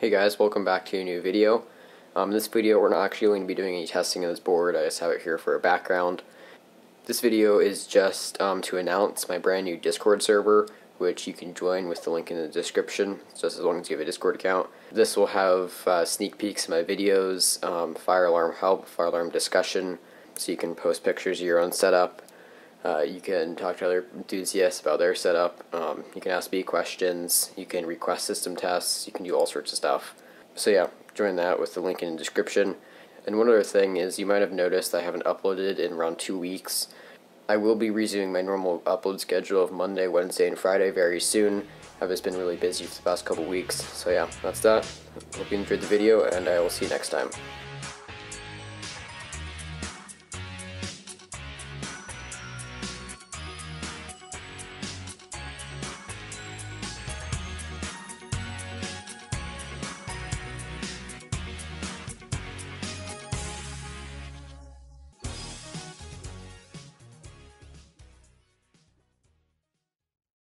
Hey guys, welcome back to a new video. In this video we're not actually going to be doing any testing of this board, I just have it here for a background. This video is just to announce my brand new Discord server, which you can join with the link in the description, just as long as you have a Discord account. This will have sneak peeks of my videos, fire alarm help, fire alarm discussion, so you can post pictures of your own setup. You can talk to other enthusiasts about their setup, you can ask me questions, you can request system tests, you can do all sorts of stuff. So yeah, join that with the link in the description. And one other thing is, you might have noticed I haven't uploaded in around 2 weeks. I will be resuming my normal upload schedule of Monday, Wednesday, and Friday very soon. I've just been really busy for the past couple weeks. So yeah, that's that. Hope you enjoyed the video, and I will see you next time.